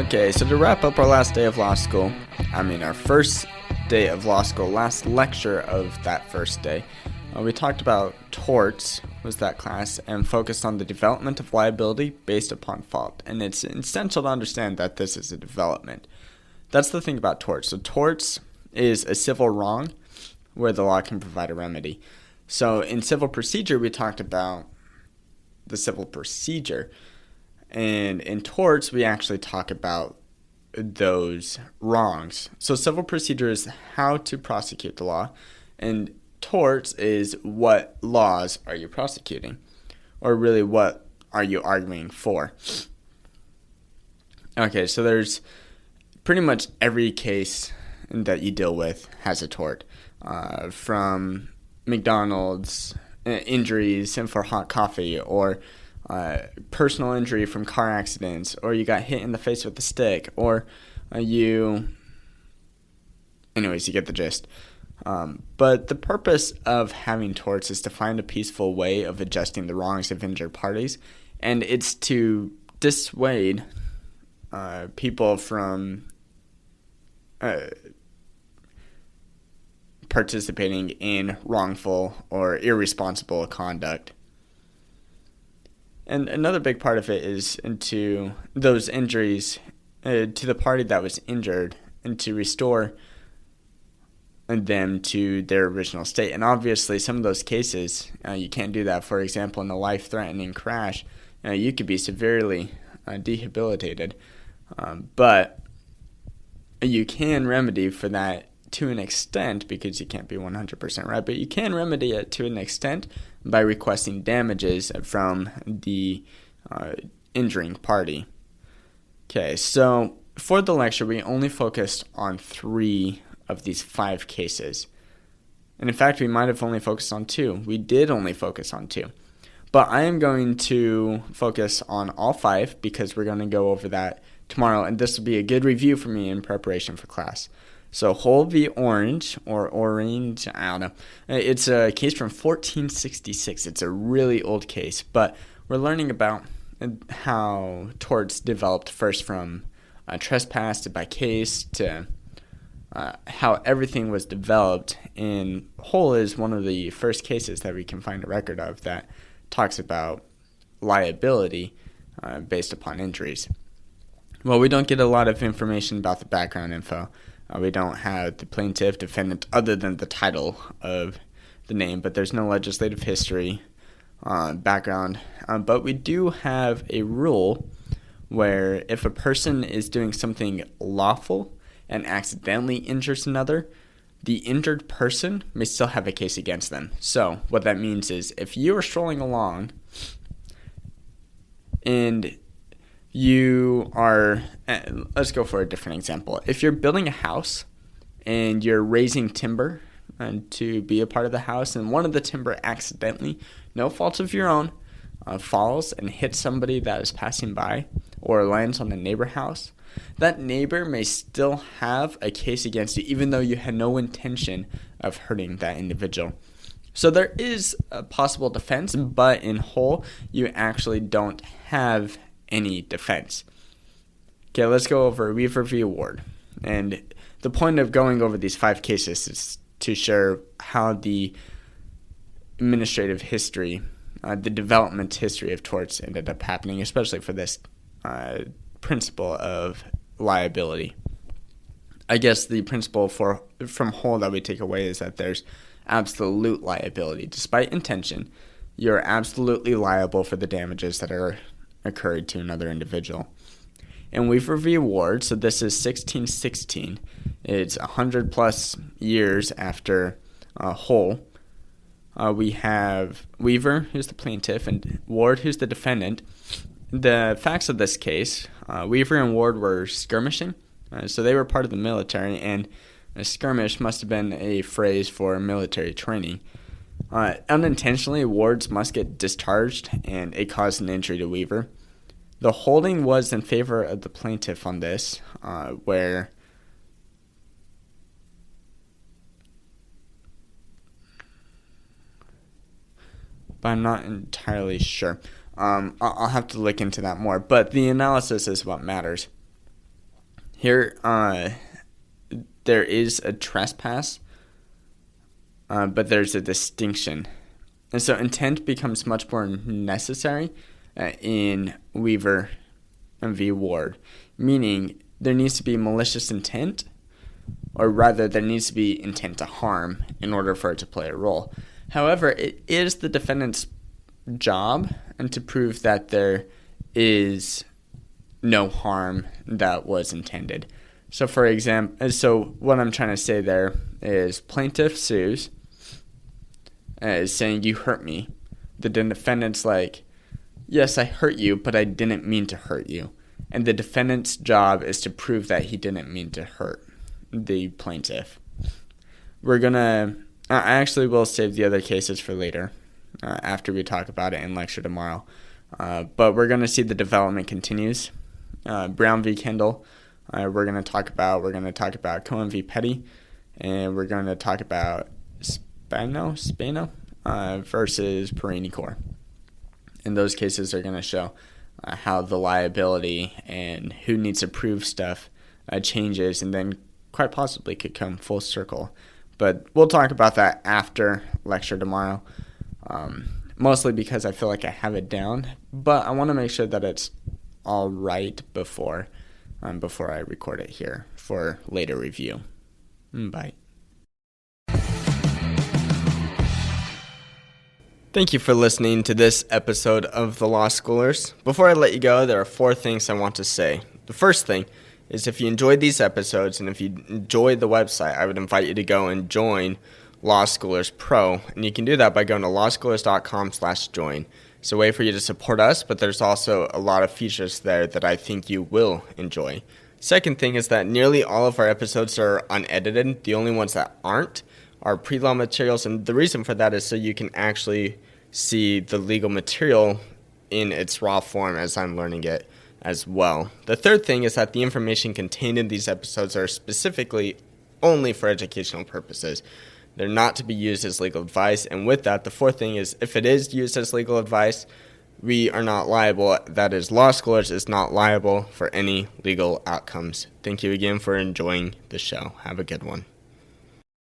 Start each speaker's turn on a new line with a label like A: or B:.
A: Okay, so to wrap up our last day of law school, our first day of law school, last lecture of that first day, we talked about torts, was that class, and focused on the development of liability based upon fault. And it's essential to understand that this is a development. That's the thing about torts. So torts is a civil wrong where the law can provide a remedy. So in civil procedure, we talked about the civil procedure. And in torts, we actually talk about those wrongs. So civil procedure is how to prosecute the law, and torts is what laws are you prosecuting, or really what are you arguing for. Okay, so there's pretty much every case that you deal with has a tort, from McDonald's injuries and for hot coffee, or personal injury from car accidents, or you got hit in the face with a stick, or anyways, you get the gist. But the purpose of having torts is to find a peaceful way of adjusting the wrongs of injured parties, and it's to dissuade people from participating in wrongful or irresponsible conduct. And another big part of it is into those injuries to the party that was injured, and to restore them to their original state. And obviously, some of those cases, you can't do that. For example, in a life-threatening crash, you could be severely debilitated. But you can remedy for that to an extent, because you can't be 100% right, but you can remedy it to an extent by requesting damages from the injuring party. Okay, so for the lecture, we only focused on 3 of these 5 cases. And in fact, we might have only focused on 2. We did only focus on 2. But I am going to focus on all 5 because we're going to go over that tomorrow, and this will be a good review for me in preparation for class. So Hull v. Orange, or Orange, I don't know. It's a case from 1466. It's a really old case, but we're learning about how torts developed first from trespass to by case to how everything was developed. And Hull is one of the first cases that we can find a record of that talks about liability based upon injuries. Well, we don't get a lot of information about the background info. We don't have the plaintiff, defendant, other than the title of the name, but there's no legislative history background. But we do have a rule where if a person is doing something lawful and accidentally injures another, the injured person may still have a case against them. So what that means is if you are strolling along and you are, let's go for a different example. If you're building a house and you're raising timber to be a part of the house, and one of the timber accidentally, no fault of your own, falls and hits somebody that is passing by or lands on a neighbor house, that neighbor may still have a case against you even though you had no intention of hurting that individual. So there is a possible defense, but in Hull, you actually don't have any defense. Okay, let's go over Weaver v. Ward. And the point of going over these 5 cases is to share how the administrative history, the development history of torts ended up happening, especially for this principle of liability. I guess the principle from Hull that we take away is that there's absolute liability. Despite intention, you're absolutely liable for the damages that are occurred to another individual. And Weaver v. Ward, so this is 1616. It's 100 plus years after Hull. We have Weaver, who's the plaintiff, and Ward, who's the defendant. The facts of this case, Weaver and Ward were skirmishing. So they were part of the military, and a skirmish must have been a phrase for military training. Unintentionally, Ward's musket discharged, and it caused an injury to Weaver. The holding was in favor of the plaintiff on this, where but I'm not entirely sure. I'll have to look into that more, but the analysis is what matters. Here, there is a trespass, but there's a distinction. And so intent becomes much more necessary in Weaver v. Ward, meaning there needs to be malicious intent, or rather there needs to be intent to harm in order for it to play a role. However, it is the defendant's job and to prove that there is no harm that was intended. So for example, what I'm trying to say there is plaintiff sues, is saying you hurt me. The defendant's like, yes, I hurt you, but I didn't mean to hurt you. And the defendant's job is to prove that he didn't mean to hurt the plaintiff. I actually will save the other cases for later, after we talk about it in lecture tomorrow. But we're going to see the development continues. Brown v. Kendall, we're going to talk about Cohen v. Petty, and we're going to talk about Spano versus Perini Corps. And those cases are going to show how the liability and who needs to prove stuff changes, and then quite possibly could come full circle. But we'll talk about that after lecture tomorrow, mostly because I feel like I have it down, but I want to make sure that it's all right before I record it here for later review. Bye. Thank you for listening to this episode of The Law Schoolers. Before I let you go, there are 4 things I want to say. The first thing is, if you enjoyed these episodes and if you enjoyed the website, I would invite you to go and join Law Schoolers Pro. And you can do that by going to lawschoolers.com/join. It's a way for you to support us, but there's also a lot of features there that I think you will enjoy. Second thing is that nearly all of our episodes are unedited. The only ones that aren't are pre-law materials, and the reason for that is so you can actually see the legal material in its raw form as I'm learning it as well. The third thing is that the information contained in these episodes are specifically only for educational purposes. They're not to be used as legal advice, and with that, the fourth thing is, if it is used as legal advice, we are not liable. That is, Law Schoolers is not liable for any legal outcomes. Thank you again for enjoying the show. Have a good one.